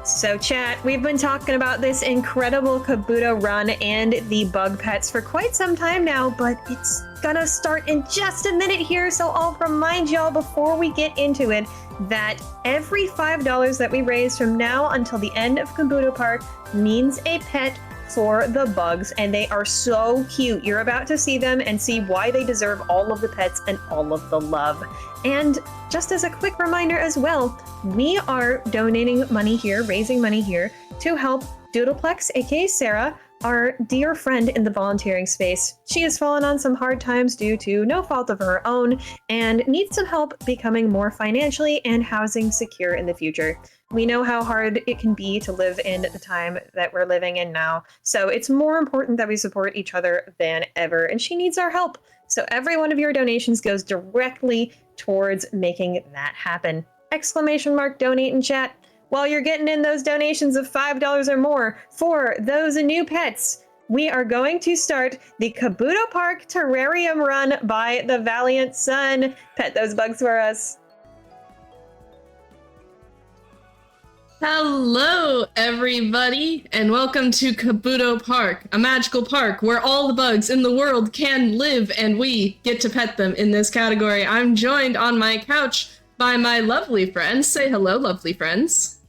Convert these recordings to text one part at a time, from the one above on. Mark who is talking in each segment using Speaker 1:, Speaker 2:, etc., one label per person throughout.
Speaker 1: So chat, we've been talking about this incredible Kabuto run and the bug pets for quite some time now, but it's gonna start in just a minute here, so I'll remind y'all before we get into it that every $5 that we raise from now until the end of Kabuto Park means a pet for the bugs, and they are so cute. You're about to see them and see why they deserve all of the pets and all of the love. And just as a quick reminder as well, we are donating money here, raising money here to help Doodleplex, aka Sarah, our dear friend in the volunteering space. She has fallen on some hard times due to no fault of her own and needs some help becoming more financially and housing secure in the future. We know how hard it can be to live in the time that we're living in now, so it's more important that we support each other than ever, and she needs our help. So every one of your donations goes directly towards making that happen. Exclamation mark donate in chat while you're getting in those donations of $5 or more for those new pets. We are going to start the Kabuto Park Terrarium run by theValiantSun. Pet those bugs for us.
Speaker 2: Hello, everybody, and welcome to Kabuto Park, a magical park where all the bugs in the world can live and we get to pet them in this category. I'm joined on my couch by my lovely friends. Say hello, lovely friends.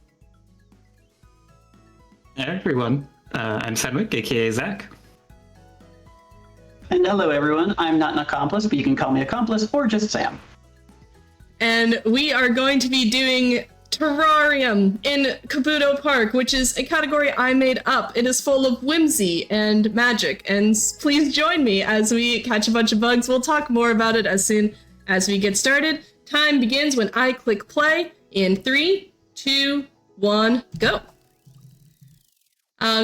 Speaker 3: Hey everyone, I'm Sedwick, aka Zach.
Speaker 4: And hello everyone, I'm not an accomplice, but you can call me accomplice or just Sam.
Speaker 2: And we are going to be doing Terrarium in Kabuto Park, which is a category I made up. It is full of whimsy and magic, and please join me as we catch a bunch of bugs. We'll talk more about it as soon as we get started. Time begins when I click play in 3, 2, 1, go.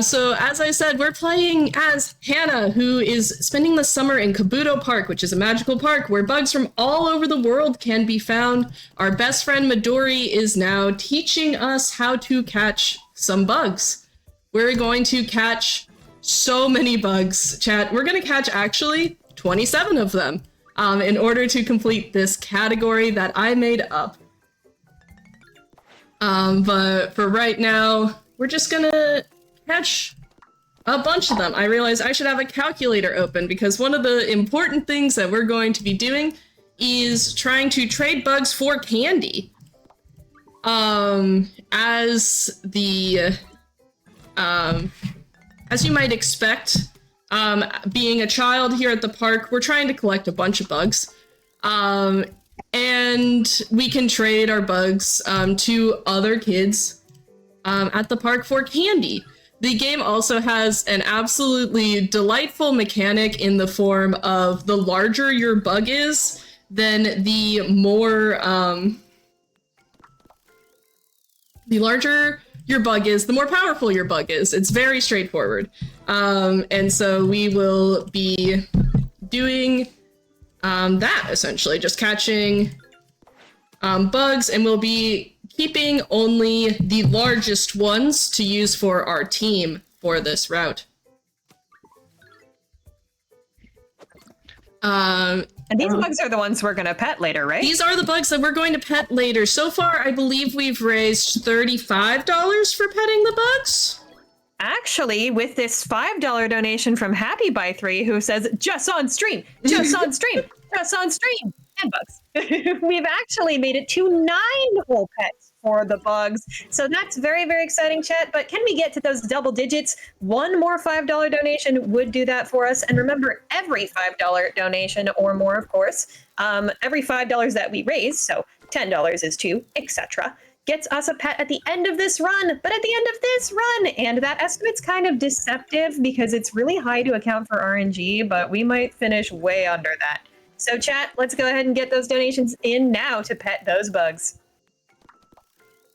Speaker 2: So as I said, we're playing as Hannah, who is spending the summer in Kabuto Park, which is a magical park where bugs from all over the world can be found. Our best friend Midori is now teaching us how to catch some bugs. We're going to catch so many bugs, chat. We're going to catch actually 27 of them in order to complete this category that I made up. But for right now, we're just gonna catch a bunch of them. I realize I should have a calculator open because one of the important things that we're going to be doing is trying to trade bugs for candy. As you might expect, being a child here at the park, we're trying to collect a bunch of bugs. And we can trade our bugs to other kids at the park for candy. The game also has an absolutely delightful mechanic in the form of the larger your bug is, then the more, the larger your bug is, the more powerful your bug is. It's very straightforward. And so we will be doing that essentially, just catching bugs, and we'll be keeping only the largest ones to use for our team for this route.
Speaker 1: And these bugs are the ones we're going to pet later, right?
Speaker 2: These are the bugs that we're going to pet later. So far, I believe we've raised $35 for petting the bugs.
Speaker 1: Actually, with this $5 donation from Happy by 3, who says, just on stream, just on stream, just on stream, and bugs. We've actually made it to 9 whole pets for the bugs. So that's very, very exciting, chat. But can we get to those double digits? One more $5 donation would do that for us. And remember, every $5 donation or more, of course, every $5 that we raise, so $10 is 2, etc., gets us a pet at the end of this run, but at the end of this run. And that estimate's kind of deceptive because it's really high to account for RNG, but we might finish way under that. So chat, let's go ahead and get those donations in now to pet those bugs.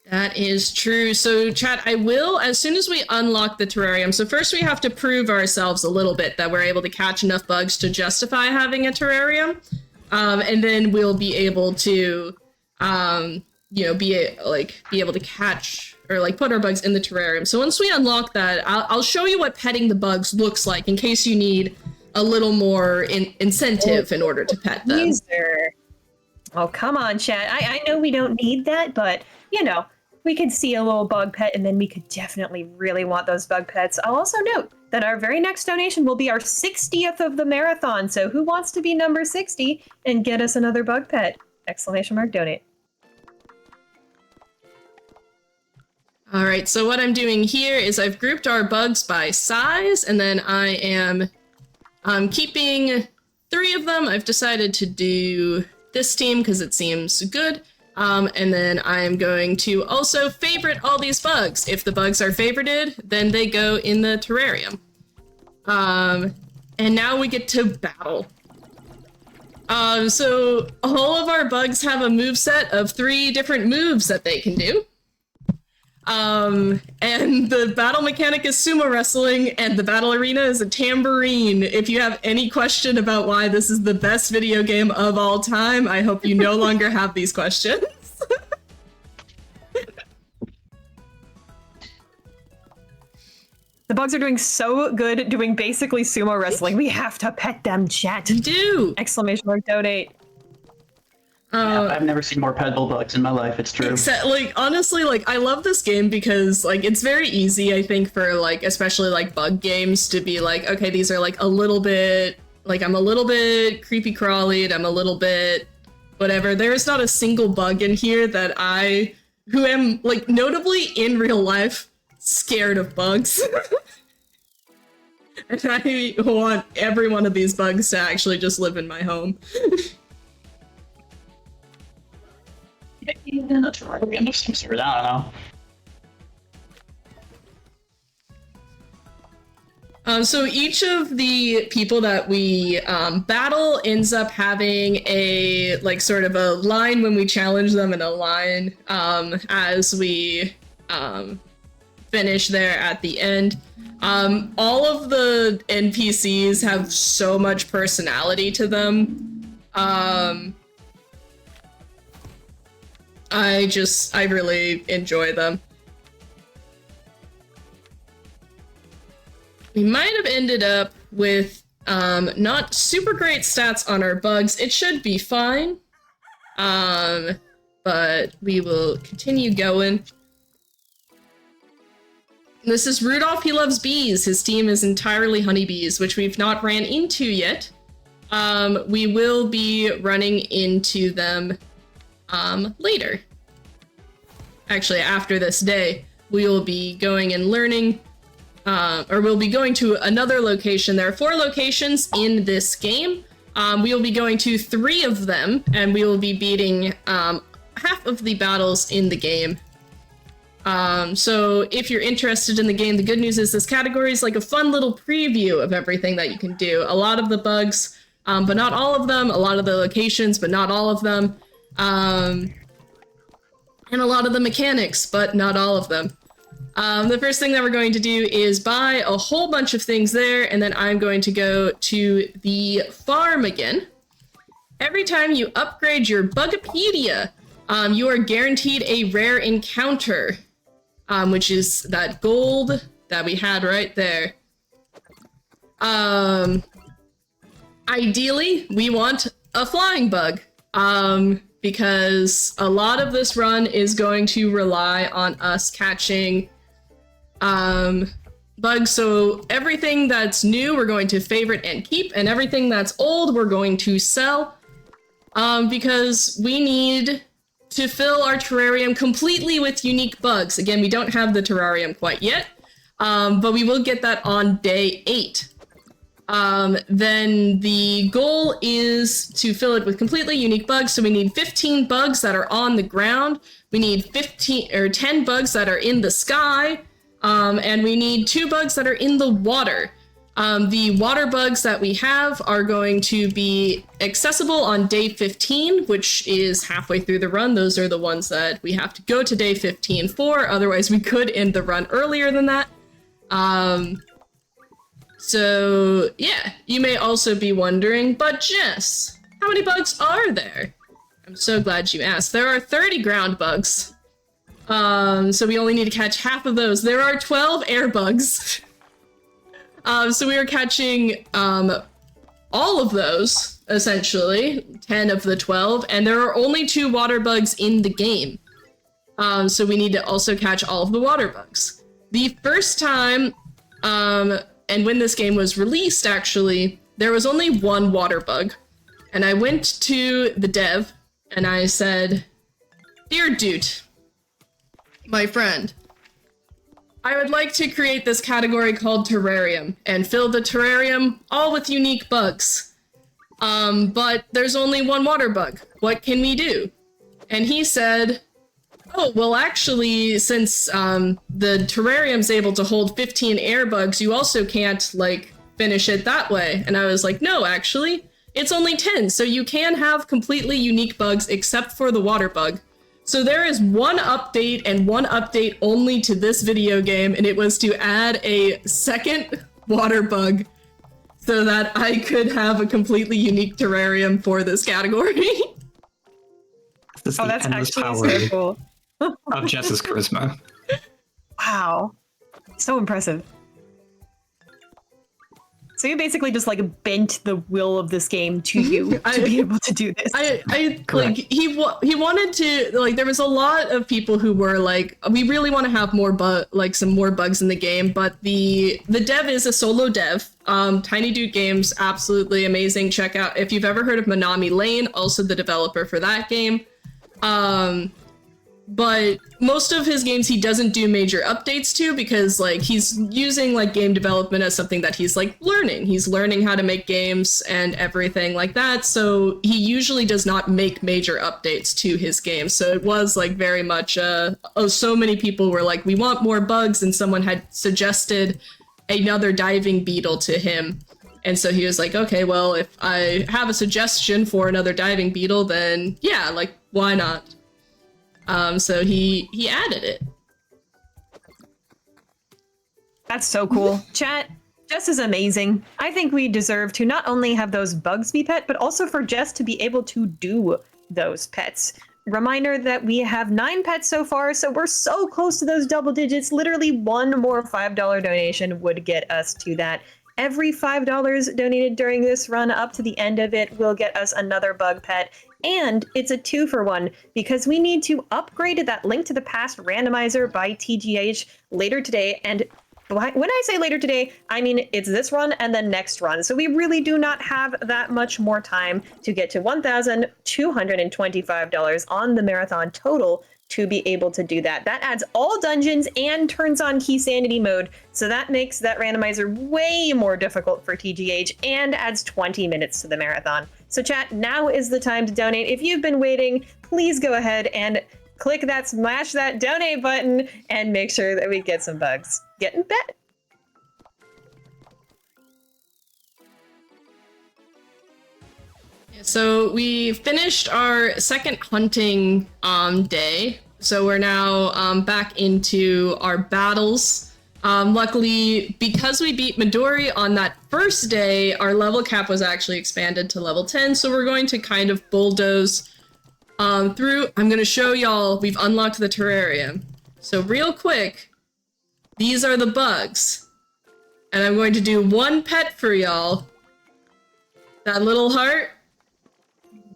Speaker 2: That is true. So chat, I will, as soon as we unlock the terrarium, so first we have to prove ourselves a little bit that we're able to catch enough bugs to justify having a terrarium. And then we'll be able to, be able to catch or like put our bugs in the terrarium. So once we unlock that, I'll show you what petting the bugs looks like in case you need a little more incentive in order to pet them.
Speaker 1: Oh, come on, chat. I know we don't need that, but, you know, we could see a little bug pet, and then we could definitely really want those bug pets. I'll also note that our very next donation will be our 60th of the marathon. So who wants to be number 60 and get us another bug pet? Exclamation mark donate.
Speaker 2: All right, so what I'm doing here is I've grouped our bugs by size, and then I am keeping 3 of them. I've decided to do this team because it seems good. And then I'm going to also favorite all these bugs. If the bugs are favorited, then they go in the terrarium. And now we get to battle. So all of our bugs have a moveset of 3 different moves that they can do. And the battle mechanic is sumo wrestling, and the battle arena is a tambourine. If you have any question about why this is the best video game of all time, I hope you no longer have these questions.
Speaker 1: The bugs are doing so good doing basically sumo wrestling. We have to pet them, chat.
Speaker 2: You do!
Speaker 1: Exclamation mark donate.
Speaker 4: I've never seen more petable bugs in my life, it's true.
Speaker 2: Except, like, honestly, like, I love this game because, like, it's very easy, I think, for, like, especially, like, bug games to be like, okay, these are, like, a little bit, like, I'm a little bit creepy crawlied, I'm a little bit whatever. There is not a single bug in here that who am, like, notably in real life, scared of bugs. And I want every one of these bugs to actually just live in my home.
Speaker 4: Yeah, that's right. We're gonna some sort. I don't know.
Speaker 2: So each of the people that we battle ends up having a, like, sort of a line when we challenge them and a line as we finish there at the end. All of the NPCs have so much personality to them. I really enjoy them. We might have ended up with not super great stats on our bugs. It should be fine. But we will continue going. This is Rudolph, he loves bees. His team is entirely honeybees, which we've not ran into yet. We will be running into them later. Actually, after this day, we will be going and learning, or we'll be going to another location. There are 4 locations in this game. We will be going to 3 of them, and we will be beating half of the battles in the game. So if you're interested in the game, the good news is this category is like a fun little preview of everything that you can do. A lot of the bugs, but not all of them. A lot of the locations, but not all of them. And a lot of the mechanics, but not all of them. The first thing that we're going to do is buy a whole bunch of things there, and then I'm going to go to the farm again. Every time you upgrade your Bugipedia, you are guaranteed a rare encounter, which is that gold that we had right there. Ideally, we want a flying bug. Because a lot of this run is going to rely on us catching bugs. So everything that's new, we're going to favorite and keep, and everything that's old, we're going to sell. Because we need to fill our terrarium completely with unique bugs. Again, we don't have the terrarium quite yet, but we will get that on day 8. Then the goal is to fill it with completely unique bugs. So we need 15 bugs that are on the ground. We need 10 bugs that are in the sky. And we need 2 bugs that are in the water. The water bugs that we have are going to be accessible on day 15, which is halfway through the run. Those are the ones that we have to go to day 15 for. Otherwise, we could end the run earlier than that. So, yeah, you may also be wondering, but Jess, how many bugs are there? I'm so glad you asked. There are 30 ground bugs. So we only need to catch half of those. There are 12 air bugs. So we are catching all of those, essentially, 10 of the 12, and there are only 2 water bugs in the game. So we need to also catch all of the water bugs. The first time, and when this game was released, actually, there was only one water bug. And I went to the dev and I said, "Dear dude, my friend, I would like to create this category called terrarium and fill the terrarium all with unique bugs. But there's only one water bug. What can we do?" And he said, "Oh, well, actually, since the terrarium's able to hold 15 air bugs, you also can't, like, finish it that way." And I was like, "No, actually, it's only 10, so you can have completely unique bugs except for the water bug." So there is one update and one update only to this video game, and it was to add a second water bug so that I could have a completely unique terrarium for this category.
Speaker 3: This is
Speaker 1: Oh,
Speaker 3: the
Speaker 1: that's
Speaker 3: endless
Speaker 1: actually
Speaker 3: power
Speaker 1: so cool.
Speaker 3: of Jess's charisma.
Speaker 1: Wow. So impressive. So you basically just like bent the will of this game to you to be able to do this.
Speaker 2: I like
Speaker 3: Correct.
Speaker 2: he wanted to, like, there was a lot of people who were like, "We really want to have more some more bugs in the game," but the dev is a solo dev. Tiny Dude Games, absolutely amazing. Check out if you've ever heard of Manami Lane, also the developer for that game. But most of his games he doesn't do major updates to because, like, he's using, like, game development as something that he's, like, learning. He's learning how to make games and everything like that, so he usually does not make major updates to his games. So it was, like, very much, so many people were like, "We want more bugs," and someone had suggested another diving beetle to him. And so he was like, "Okay, well, if I have a suggestion for another diving beetle, then yeah, like, why not?" So he added it.
Speaker 1: That's so cool. Chat, Jess is amazing. I think we deserve to not only have those bugs be pet, but also for Jess to be able to do those pets. Reminder that we have 9 pets so far, so we're so close to those double digits. Literally one more $5 donation would get us to that. Every $5 donated during this run up to the end of it will get us another bug pet. And it's a 2-for-1 because we need to upgrade that Link to the Past randomizer by TGH later today. And when I say later today, I mean it's this run and then next run. So we really do not have that much more time to get to $1,225 on the marathon total to be able to do that. That adds all dungeons and turns on key sanity mode. So that makes that randomizer way more difficult for TGH and adds 20 minutes to the marathon. So chat, now is the time to donate. If you've been waiting, please go ahead and click that, smash that donate button and make sure that we get some bugs. Get in bed.
Speaker 2: So we finished our second hunting day. So we're now back into our battles. Luckily, because we beat Midori on that first day, our level cap was actually expanded to level 10. So we're going to kind of bulldoze through. I'm going to show y'all, we've unlocked the terrarium. So real quick, these are the bugs. And I'm going to do one pet for y'all. That little heart.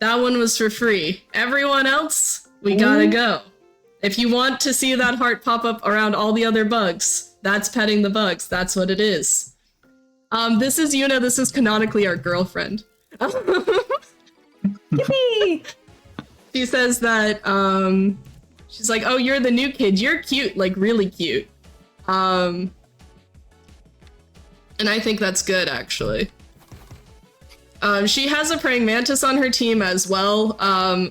Speaker 2: That one was for free. Everyone else, we gotta go. If you want to see that heart pop up around all the other bugs, that's petting the bugs. That's what it is. This is Yuna. This is canonically our girlfriend.
Speaker 1: Yippee!
Speaker 2: She says that, she's like, "Oh, you're the new kid. You're cute, like really cute." And I think that's good, actually. She has a praying mantis on her team as well,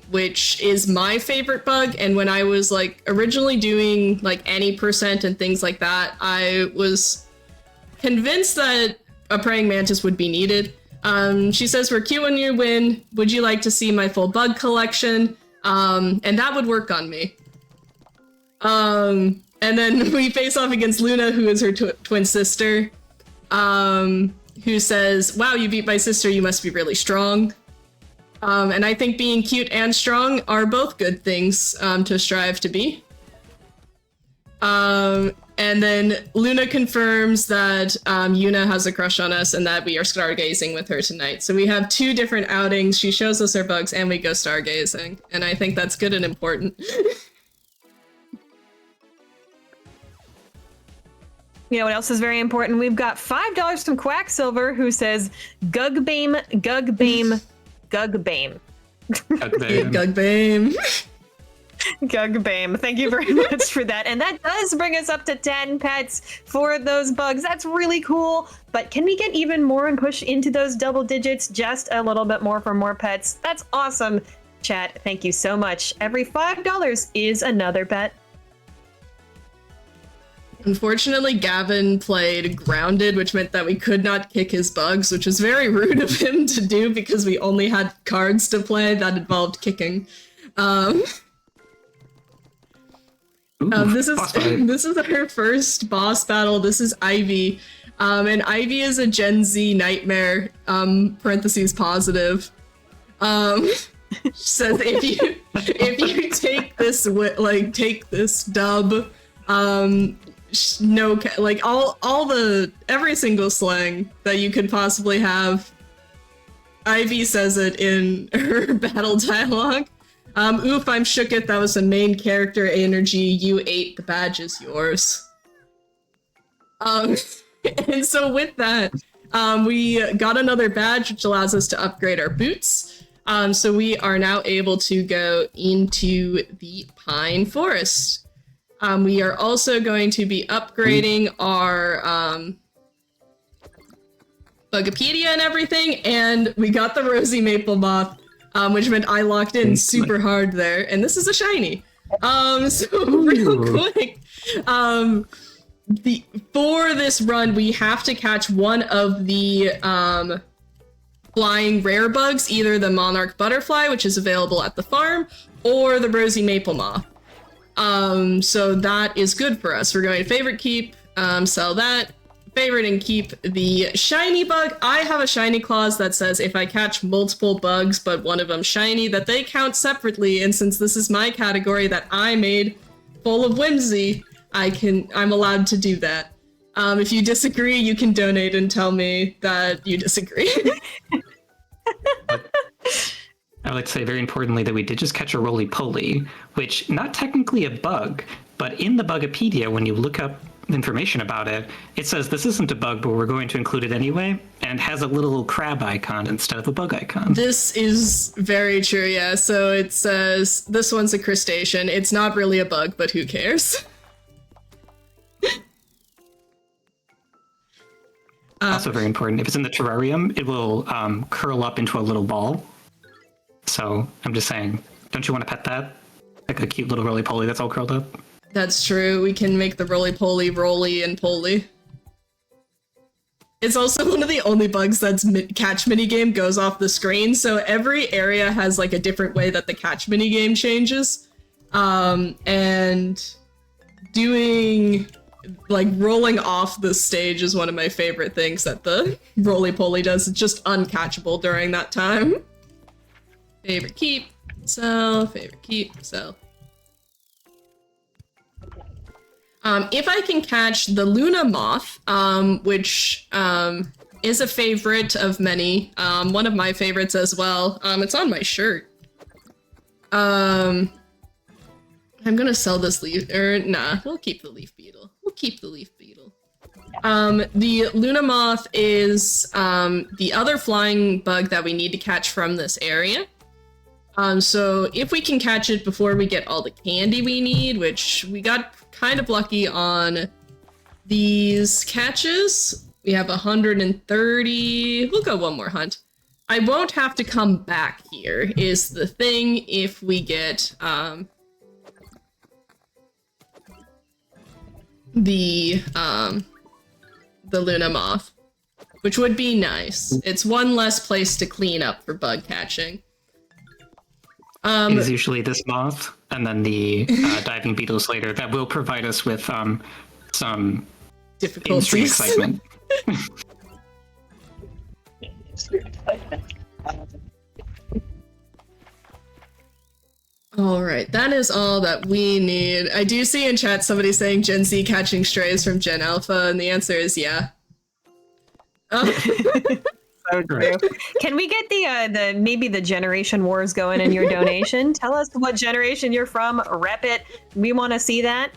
Speaker 2: which is my favorite bug. And when I was like originally doing like any percent and things like that, I was convinced that a praying mantis would be needed. She says, "We're cute when you win. Would you like to see my full bug collection?" And that would work on me. And then we face off against Luna, who is her twin sister. Who says, "Wow, you beat my sister, you must be really strong." And I think being cute and strong are both good things to strive to be. And then Luna confirms that Yuna has a crush on us and that we are stargazing with her tonight. So we have 2 different outings. She shows us her bugs and we go stargazing. And I think that's good and important.
Speaker 1: You know what else is very important? We've got $5 from Quacksilver, who says, Gugbame, Gugbame, Gugbame.
Speaker 2: Gugbame.
Speaker 1: Gugbame. Thank you very much for that. And that does bring us up to 10 pets for those bugs. That's really cool. But can we get even more and push into those double digits just a little bit more for more pets? That's awesome. Chat, thank you so much. Every $5 is another pet.
Speaker 2: Unfortunately, Gavin played grounded, which meant that we could not kick his bugs, which was very rude of him to do because we only had cards to play that involved kicking. This is our first boss battle. This is Ivy. And Ivy is a Gen Z nightmare, parentheses positive. Says if you take this dub, no, like every single slang that you could possibly have. Ivy says it in her battle dialogue. Oof, I'm shooketh, that was a main character energy, you ate, the badge is yours. And so with that, we got another badge, which allows us to upgrade our boots. So we are now able to go into the Pine Forest. We are also going to be upgrading our Bugopedia and everything, and we got the Rosy Maple Moth, which meant I locked in super hard there, and this is a shiny. So real quick, for this run, we have to catch one of the flying rare bugs, either the Monarch Butterfly, which is available at the farm, or the Rosy Maple Moth. So that is good for us. We're going to favorite keep, sell that, favorite and keep the shiny bug. I have a shiny clause that says if I catch multiple bugs, but one of them shiny, that they count separately. And since this is my category that I made full of whimsy, I'm allowed to do that. If you disagree, you can donate and tell me that you disagree.
Speaker 3: I would like to say very importantly that we did just catch a roly-poly, which not technically a bug, but in the Bugopedia, when you look up information about it, it says this isn't a bug, but we're going to include it anyway, and has a little crab icon instead of a bug icon.
Speaker 2: This is very true, yeah. So it says this one's a crustacean. It's not really a bug, but who cares?
Speaker 3: Also very important, if it's in the terrarium, it will curl up into a little ball. So I'm just saying, don't you want to pet that? Like a cute little roly-poly that's all curled up?
Speaker 2: That's true. We can make the roly-poly roly and poly. It's also one of the only bugs that's catch minigame goes off the screen, so every area has like a different way that the catch minigame changes. And doing, like, rolling off the stage is one of my favorite things that the roly-poly does. It's just uncatchable during that time. Favorite keep, sell, favorite keep, sell. If I can catch the Luna Moth, which is a favorite of many, one of my favorites as well. It's on my shirt. I'm gonna sell this leaf, nah, we'll keep the leaf beetle. We'll keep the leaf beetle. The Luna Moth is the other flying bug that we need to catch from this area. So if we can catch it before we get all the candy we need, which we got kind of lucky on these catches. We have 130. We'll go one more hunt. I won't have to come back here is the thing if we get the Luna Moth, which would be nice. It's one less place to clean up for bug catching.
Speaker 3: It is usually this moth and then the diving beetles later that will provide us with some
Speaker 2: difficulties.
Speaker 3: in-stream excitement.
Speaker 2: All right, that is all that we need. I do see in chat somebody saying Gen Z catching strays from Gen Alpha, and the answer is yeah.
Speaker 1: So true. Can we get the maybe the generation wars going in your donation? Tell us what generation you're from. Rep it. We want to see that.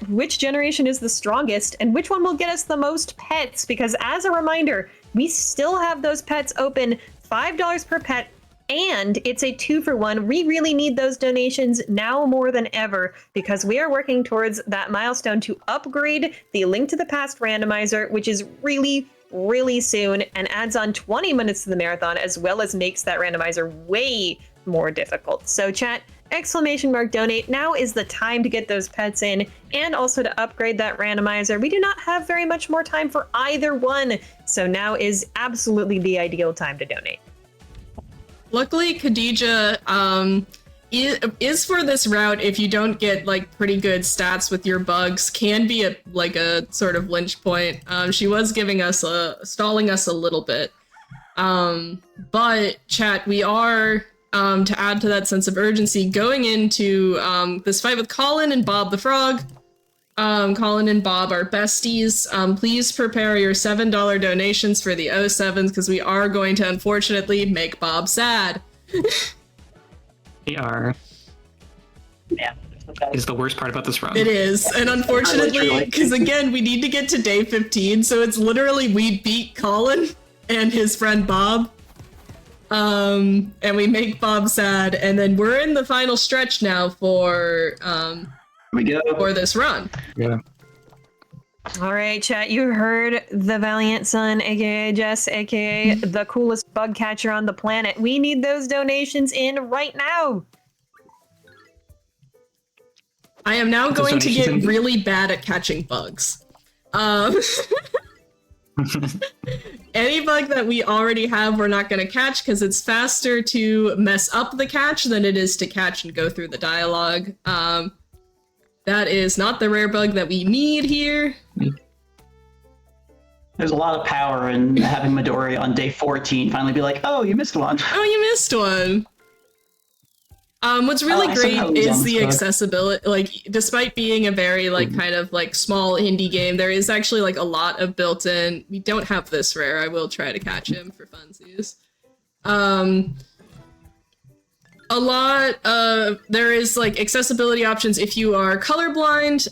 Speaker 1: which generation is the strongest and which one will get us the most pets, because as a reminder, we still have those pets open, $5 per pet, and it's a 2-for-1. We really need those donations now more than ever because we are working towards that milestone to upgrade the Link to the Past randomizer, which is really soon and adds on 20 minutes to the marathon, as well as makes that randomizer way more difficult. So chat, !donate. Now is the time to get those pets in and also to upgrade that randomizer. We do not have very much more time for either one, so now is absolutely the ideal time to donate.
Speaker 2: Luckily, Khadija is for this route, if you don't get like pretty good stats with your bugs, can be a sort of lynch point. She was giving us stalling us a little bit. But chat, we are to add to that sense of urgency going into this fight with Colin and Bob the Frog. Colin and Bob are besties. Please prepare your $7 donations for the 07s because we are going to unfortunately make Bob sad.
Speaker 3: We are.
Speaker 4: Yeah.
Speaker 3: Is the worst part about this run.
Speaker 2: It is, and unfortunately, because again, we need to get to day 15, so it's literally we beat Colin and his friend Bob, and we make Bob sad, and then we're in the final stretch now for
Speaker 4: We go.
Speaker 2: for this run.
Speaker 3: Yeah.
Speaker 1: All right, chat, you heard the Valiant Sun, aka Jess, aka the coolest bug catcher on the planet. We need those donations in right now.
Speaker 2: I am now going to get
Speaker 3: donations in?
Speaker 2: really bad at catching bugs. Any bug that we already have, we're not going to catch because it's faster to mess up the catch than it is to catch and go through the dialogue. That is not the rare bug that we need here.
Speaker 4: There's a lot of power in having Midori on day 14 finally be like, oh, you missed one.
Speaker 2: Oh, you missed one. What's really
Speaker 4: I
Speaker 2: great
Speaker 4: suppose
Speaker 2: is
Speaker 4: on
Speaker 2: the
Speaker 4: this bug.
Speaker 2: accessibility. Like, despite being a very kind of small indie game, there is actually a lot of built-in. We don't have this rare. I will try to catch him for funsies. A lot of there is accessibility options. If you are colorblind,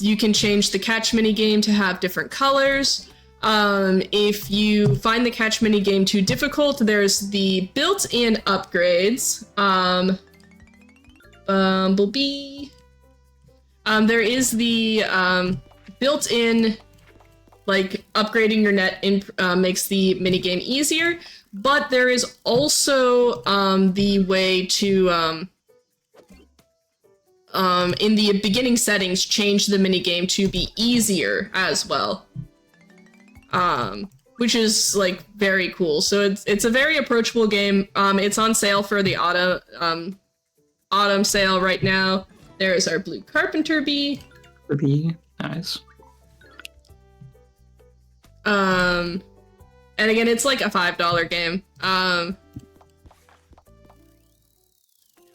Speaker 2: you can change the catch minigame to have different colors. If you find the catch minigame too difficult, there's the built-in upgrades. Bumblebee. There is the built-in upgrading your net makes the minigame easier. But there is also the way to, in the beginning settings, change the minigame to be easier as well. Which is, very cool. So it's a very approachable game. It's on sale for the autumn sale right now. There is our blue carpenter bee.
Speaker 3: Nice.
Speaker 2: And again, it's a $5 game.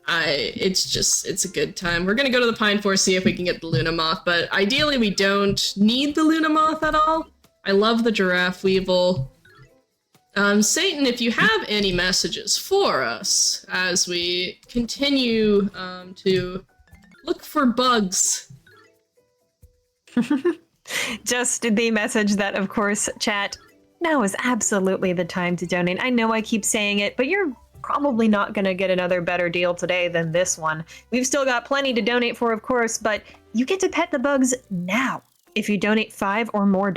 Speaker 2: It's a good time. We're gonna go to the Pine Forest, see if we can get the Luna Moth, but ideally we don't need the Luna Moth at all. I love the Giraffe Weevil. Satan, if you have any messages for us as we continue to look for bugs.
Speaker 1: Just the message that, of course, chat, now is absolutely the time to donate. I know I keep saying it, but you're probably not going to get another better deal today than this one. We've still got plenty to donate for, of course, but you get to pet the bugs now if you donate $5 or more.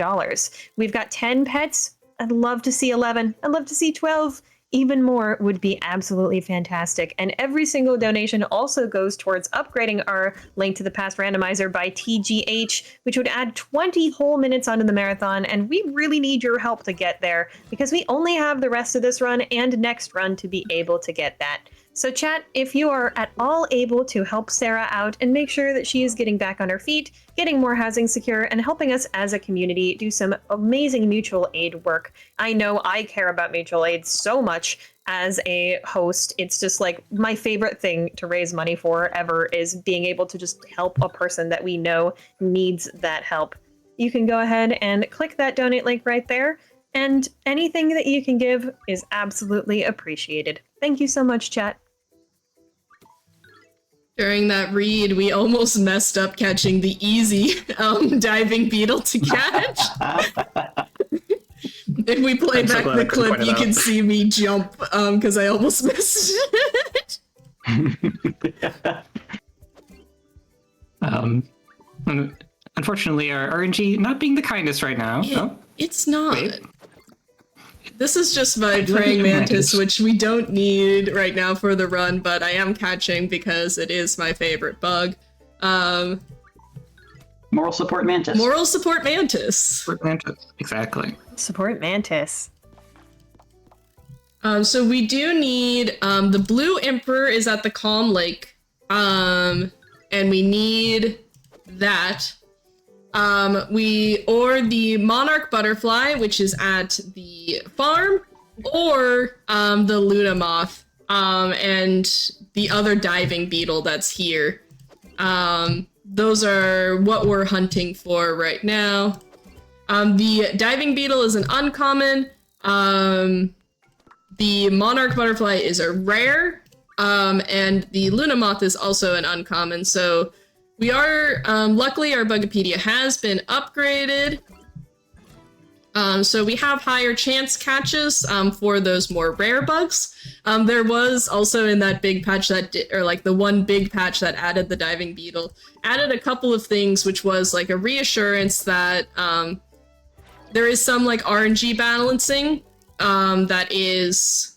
Speaker 1: We've got 10 pets. I'd love to see 11. I'd love to see 12. Even more would be absolutely fantastic. And every single donation also goes towards upgrading our Link to the Past randomizer by TGH, which would add 20 whole minutes onto the marathon. And we really need your help to get there because we only have the rest of this run and next run to be able to get that. So chat, if you are at all able to help Sarah out and make sure that she is getting back on her feet, getting more housing secure, and helping us as a community do some amazing mutual aid work. I know I care about mutual aid so much as a host. It's just my favorite thing to raise money for ever is being able to just help a person that we know needs that help. You can go ahead and click that donate link right there. And anything that you can give is absolutely appreciated. Thank you so much, chat.
Speaker 2: During that read, we almost messed up catching the easy diving beetle to catch. If we play
Speaker 3: I'm so
Speaker 2: back
Speaker 3: glad
Speaker 2: the
Speaker 3: I couldn't
Speaker 2: clip,
Speaker 3: point it
Speaker 2: you
Speaker 3: out.
Speaker 2: can see me jump because I almost missed it.
Speaker 3: Unfortunately, our RNG not being the kindest right now.
Speaker 2: It's not.
Speaker 3: Wait.
Speaker 2: This is just my
Speaker 3: feel like
Speaker 2: praying
Speaker 3: it's
Speaker 2: mantis,
Speaker 3: mantis.
Speaker 2: which we don't need right now for the run, but I am catching because it is my favorite bug.
Speaker 4: Moral support mantis.
Speaker 2: Moral support mantis.
Speaker 3: Exactly.
Speaker 1: Support mantis.
Speaker 2: So we do need the blue emperor is at the Calm Lake, and we need that. Or the monarch butterfly, which is at the farm, or the Luna moth, and the other diving beetle that's here. Those are what we're hunting for right now. The diving beetle is an uncommon. The monarch butterfly is a rare, and the Luna moth is also an uncommon. So we are, luckily our Bugipedia has been upgraded. So we have higher chance catches for those more rare bugs. There was also in that big patch the one big patch that added the diving beetle, added a couple of things, which was like a reassurance that there is some like RNG balancing that is,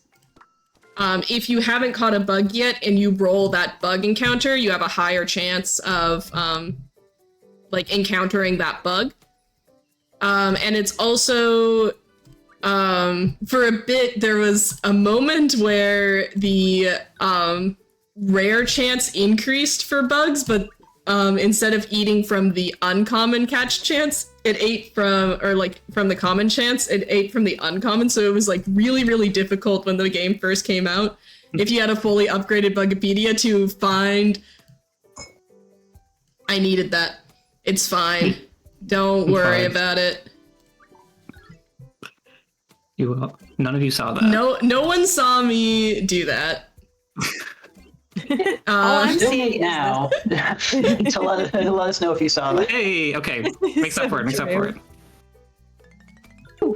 Speaker 2: if you haven't caught a bug yet and you roll that bug encounter, you have a higher chance of like encountering that bug. And it's also, for a bit, there was a moment where the rare chance increased for bugs, but instead of eating from the uncommon catch chance, it ate from the common chance, it ate from the uncommon, so it was like really, really difficult when the game first came out. If you had a fully upgraded Bugipedia to find... I needed that. It's fine. Don't worry about it.
Speaker 3: None of you saw that.
Speaker 2: No one saw me do that.
Speaker 1: All I'm
Speaker 4: Donate
Speaker 1: seeing
Speaker 4: now to let us know if you saw that.
Speaker 3: Hey, okay. Makes up for it. Makes up for it. Ooh,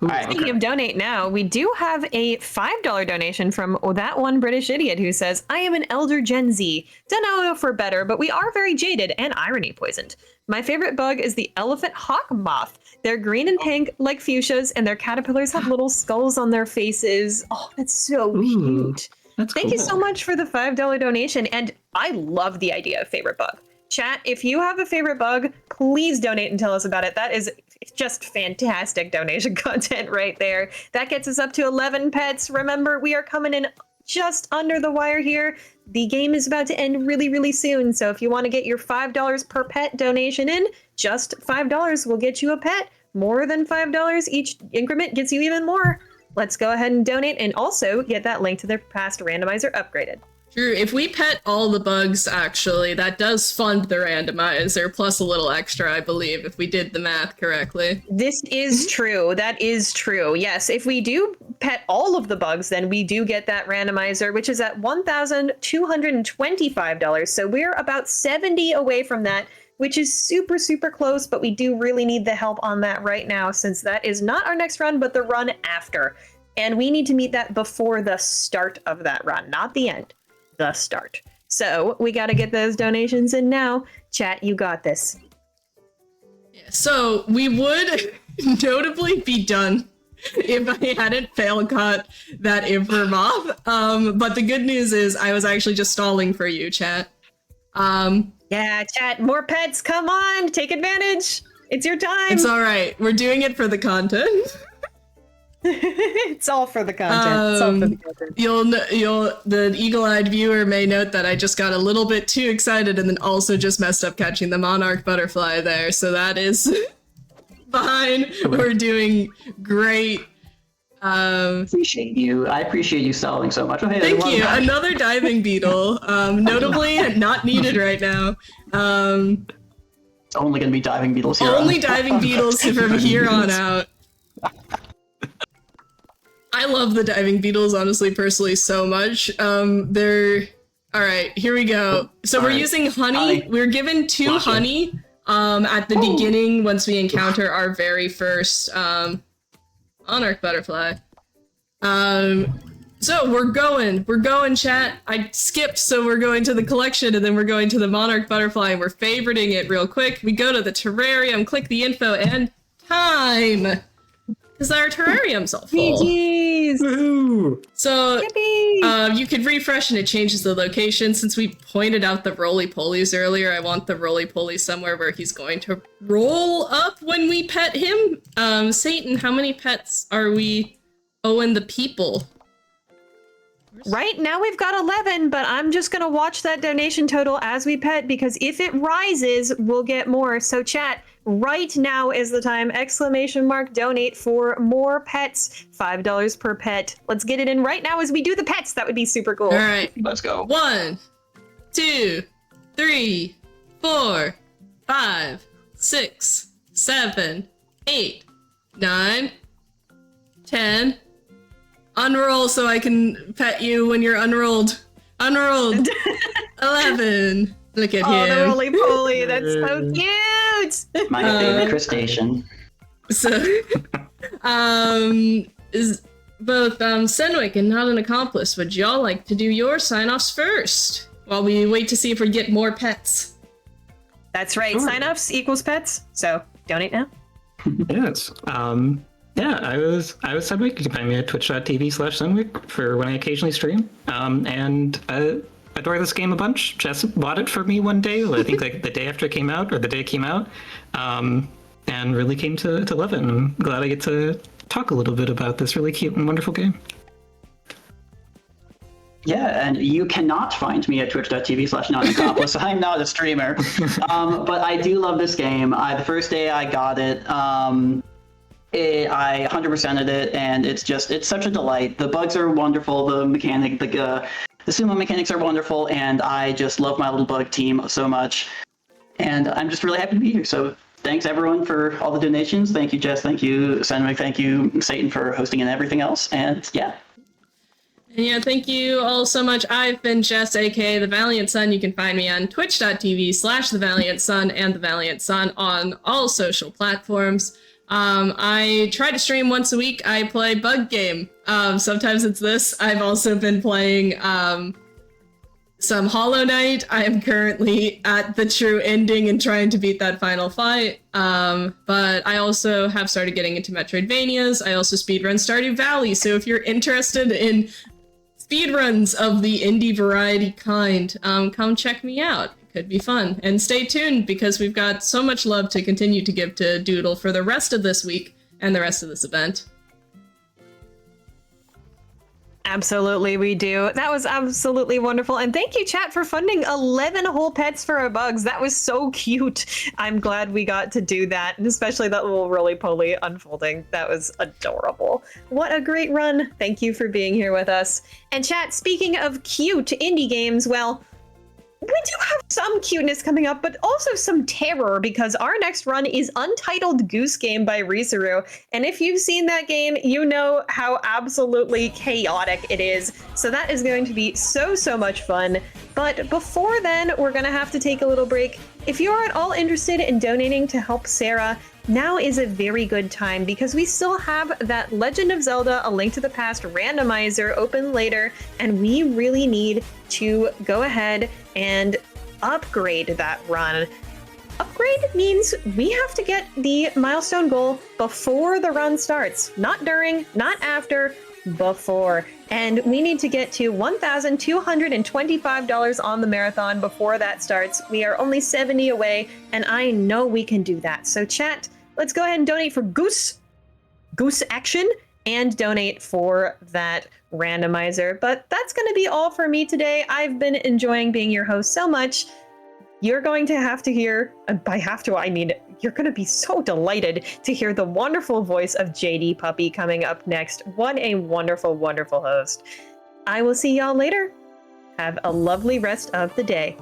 Speaker 4: Alright.
Speaker 1: Speaking of donate now, we do have a $5 donation from that one British idiot who says, I am an elder Gen Z. Don't know if we're better, but we are very jaded and irony poisoned. My favorite bug is the elephant hawk moth. They're green and pink like fuchsias, and their caterpillars have little skulls on their faces. Oh, that's so cute.
Speaker 3: That's
Speaker 1: Thank you so much for the $5 donation. And I love the idea of favorite bug. Chat, if you have a favorite bug, please donate and tell us about it. That is just fantastic donation content right there. That gets us up to 11 pets. Remember, we are coming in just under the wire here. The game is about to end really, really soon. So if you want to get your $5 per pet donation in, just $5 will get you a pet. More than $5 each increment gets you even more. Let's go ahead and donate and also get that link to their past randomizer upgraded.
Speaker 2: True, if we pet all the bugs, actually, that does fund the randomizer, plus a little extra, I believe, if we did the math correctly.
Speaker 1: This is true. That is true. Yes, if we do pet all of the bugs, then we do get that randomizer, which is at $1,225. So we're about 70 away from that, which is super, super close, but we do really need the help on that right now, since that is not our next run, but the run after. And we need to meet that before the start of that run, not the end. The start. So we got to get those donations in now. Chat, you got this.
Speaker 2: Yeah, so we would notably be done if I hadn't fail caught that Emperor Moth. But the good news is I was actually just stalling for you, chat.
Speaker 1: Yeah, chat, more pets. Come on, take advantage. It's your time.
Speaker 2: It's all right. We're doing it for the content.
Speaker 1: It's all for the content. It's all for the content.
Speaker 2: The eagle-eyed viewer may note that I just got a little bit too excited and then also just messed up catching the monarch butterfly there. So that is fine. We're doing great.
Speaker 4: Appreciate you. I appreciate you stalling so much. Oh, hey,
Speaker 2: Thank you. Another diving beetle. Notably not needed right now.
Speaker 4: It's only going to be diving beetles here.
Speaker 2: Only diving beetles from here on out. I love the diving beetles, honestly, personally, so much. They're All right, here we go. So we're
Speaker 3: All right.
Speaker 2: using honey.
Speaker 4: Honey.
Speaker 2: We're given 2
Speaker 4: Gotcha.
Speaker 2: honey at the beginning once we encounter our very first monarch butterfly. So we're going, chat. I skipped, so we're going to the collection, and then we're going to the monarch butterfly, and we're favoriting it real quick. We go to the terrarium, click the info, and time! Because our terrarium's all full.
Speaker 1: GG's!
Speaker 3: Woohoo!
Speaker 2: So,
Speaker 1: Yippee!
Speaker 2: you could refresh and it changes the location. Since we pointed out the roly-polies earlier, I want the roly-poly somewhere where he's going to roll up when we pet him. Satan, how many pets are we owing the people?
Speaker 1: Right now we've got 11, but I'm just gonna watch that donation total as we pet, because if it rises, we'll get more. So chat, right now is the time, ! Donate for more pets, $5 per pet. Let's get it in right now as we do the pets. That would be super cool.
Speaker 2: All right.
Speaker 4: Let's go.
Speaker 2: 1, 2, 3, 4, 5, 6, 7, 8, 9, 10. Unroll so I can pet you when you're unrolled. Unrolled. 11. Look at
Speaker 1: Oh, the
Speaker 2: him.
Speaker 1: roly-poly, that's so cute!
Speaker 4: My favorite crustacean.
Speaker 2: So, is both Senwick and Not an Accomplice, would y'all like to do your sign-offs first? While we wait to see if we get more pets.
Speaker 1: That's right,
Speaker 3: Sure.
Speaker 1: sign-ups equals pets, so donate now.
Speaker 3: Yes. Yeah, I was Sunwick. You can find me at twitch.tv/Sunwick for when I occasionally stream. And adore this game a bunch. Jess bought it for me one day, I think like the day after it came out, or the day it came out. And really came to love it. And I'm glad I get to talk a little bit about this really cute and wonderful game.
Speaker 4: Yeah, and you cannot find me at twitch.tv/notaccomplice. I'm not a streamer. But I do love this game. The first day I got it, I 100%ed it, and it's such a delight. The bugs are wonderful, the sumo mechanics are wonderful, and I just love my little bug team so much. And I'm just really happy to be here. So thanks everyone for all the donations. Thank you, Jess. Thank you, Senwick. Thank you, Satan, for hosting and everything else. And yeah.
Speaker 2: And yeah, thank you all so much. I've been Jess, aka The Valiant Sun. You can find me on twitch.tv/TheValiantSun and TheValiantSun on all social platforms. I try to stream once a week. I play Bug Game. Sometimes it's this. I've also been playing some Hollow Knight. I am currently at the true ending and trying to beat that final fight. But I also have started getting into Metroidvanias. I also speedrun Stardew Valley. So if you're interested in speedruns of the indie variety kind, come check me out. It could be fun. And stay tuned, because we've got so much love to continue to give to Doodle for the rest of this week and the rest of this event.
Speaker 1: Absolutely, we do. That was absolutely wonderful. And thank you, chat, for funding 11 whole pets for our bugs. That was so cute. I'm glad we got to do that, and especially that little roly-poly unfolding. That was adorable. What a great run. Thank you for being here with us. And chat, speaking of cute indie games, well, we do have some cuteness coming up, but also some terror, because our next run is Untitled Goose Game by Rizuru. And if you've seen that game, you know how absolutely chaotic it is. So that is going to be so much fun. But before then, we're going to have to take a little break. If you're at all interested in donating to help Sarah, now is a very good time, because we still have that Legend of Zelda: A Link to the Past randomizer open later, and we really need to go ahead and upgrade that run. Upgrade means we have to get the milestone goal before the run starts, not during, not after, before. And we need to get to $1,225 on the marathon before that starts. We are only 70 away, and I know we can do that. So chat, let's go ahead and donate for Goose Action, and donate for that randomizer. But that's going to be all for me today. I've been enjoying being your host so much. You're going to have to hear, by have to, I mean, you're going to be so delighted to hear the wonderful voice of JD Puppy coming up next. What a wonderful, wonderful host. I will see y'all later. Have a lovely rest of the day.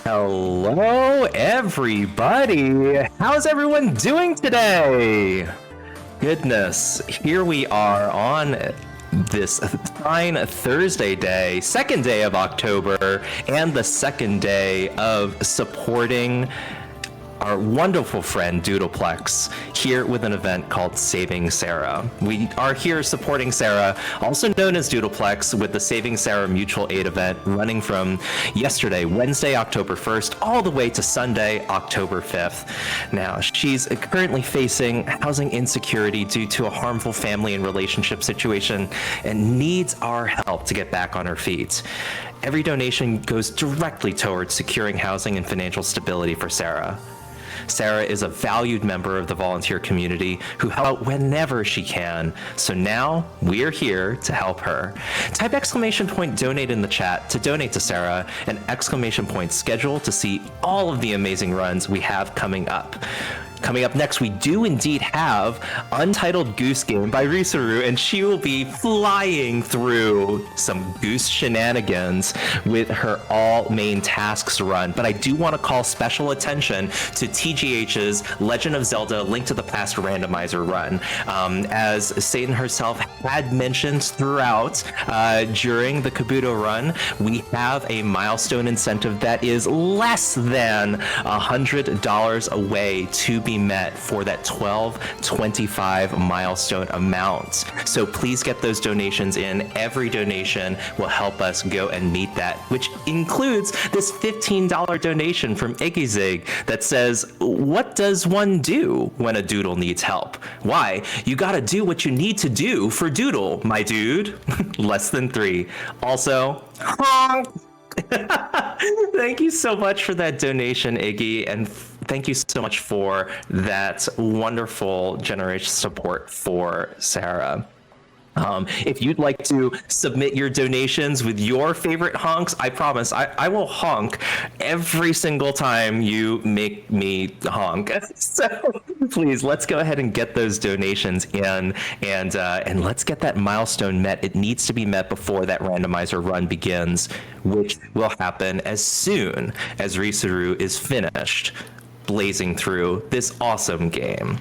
Speaker 5: Hello, everybody. How's everyone doing today? Goodness, here we are on this fine Thursday day, second day of October, and the second day of supporting our wonderful friend Doodleplex here with an event called Saving Sarah. We are here supporting Sarah, also known as Doodleplex, with the Saving Sarah Mutual Aid event running from yesterday, Wednesday, October 1st, all the way to Sunday, October 5th. Now, she's currently facing housing insecurity due to a harmful family and relationship situation and needs our help to get back on her feet. Every donation goes directly towards securing housing and financial stability for Sarah. Sarah is a valued member of the volunteer community who helps out whenever she can, so now we're here to help her. Type !donate in the chat to donate to Sarah, and !schedule to see all of the amazing runs we have coming up. Coming up next, we do indeed have Untitled Goose Game by Risaru, and she will be flying through some goose shenanigans with her all main tasks run. But I do want to call special attention to TGH's Legend of Zelda Link to the Past randomizer run. As Satan herself had mentioned throughout during the Kabuto run, we have a milestone incentive that is less than $100 away to be met for that 1225 milestone amount. So please get those donations in. Every donation will help us go and meet that, which includes this $15 donation from Iggyzig that says, what does one do when a doodle needs help? Why? You gotta do what you need to do for Doodle, my dude. Less than 3. Also, honk! Thank you so much for that donation, Iggy, and thank you so much for that wonderful generous support for Sarah. If you'd like to submit your donations with your favorite honks, I promise I will honk every single time you make me honk. So please, let's go ahead and get those donations in, and let's get that milestone met. It needs to be met before that randomizer run begins, which will happen as soon as Risaru is finished blazing through this awesome game.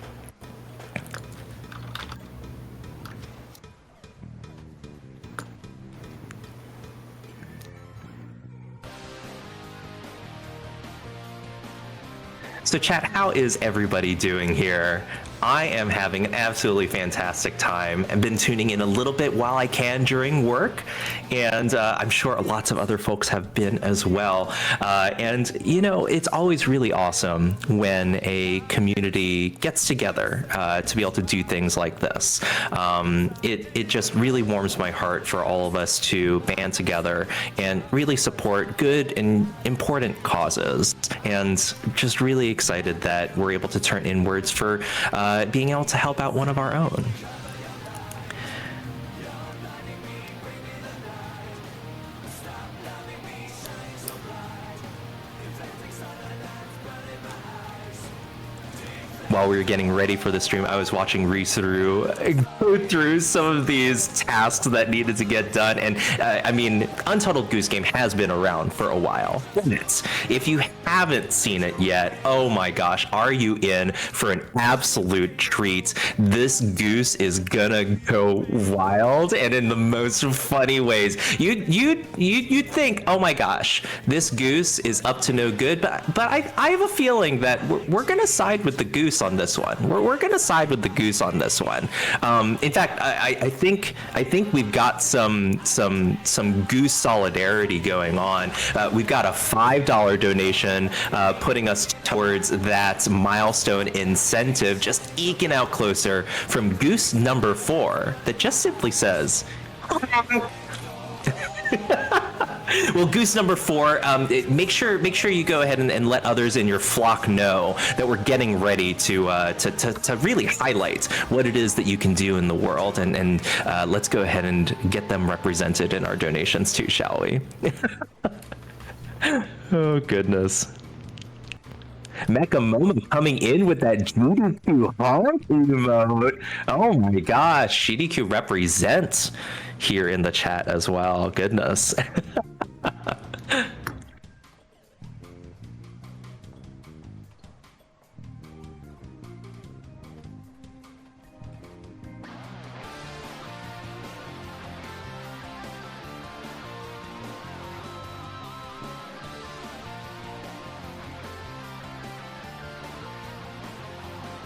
Speaker 5: So chat, how is everybody doing here? I am having an absolutely fantastic time and been tuning in a little bit while I can during work, and I'm sure lots of other folks have been as well. And you know, it's always really awesome when a community gets together to be able to do things like this. It just really warms my heart for all of us to band together and really support good and important causes, and just really excited that we're able to turn inwards for being able to help out one of our own. While we were getting ready for the stream, I was watching Risaru go through some of these tasks that needed to get done. And I mean, Untitled Goose Game has been around for a while. If you haven't seen it yet, oh my gosh, are you in for an absolute treat? This goose is gonna go wild, and in the most funny ways. You'd think, oh my gosh, this goose is up to no good, but I have a feeling that we're gonna side with the goose on this one. We're gonna side with the goose on this one. In fact, I think we've got some goose solidarity going on. We've got a $5 donation putting us towards that milestone incentive, just eking out closer from goose number 4 that just simply says. Well, goose number 4, make sure you go ahead and let others in your flock know that we're getting ready to really highlight what it is that you can do in the world, and let's go ahead and get them represented in our donations too, shall we? Oh goodness. Mecha Momo coming in with that GDQ honk emote. Oh my gosh, GDQ represents here in the chat as well. Goodness.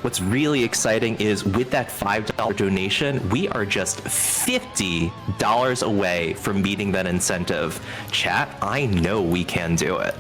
Speaker 5: what's really exciting is with that $5 donation, we are just $50 away from meeting that incentive. Chat, I know we can do it.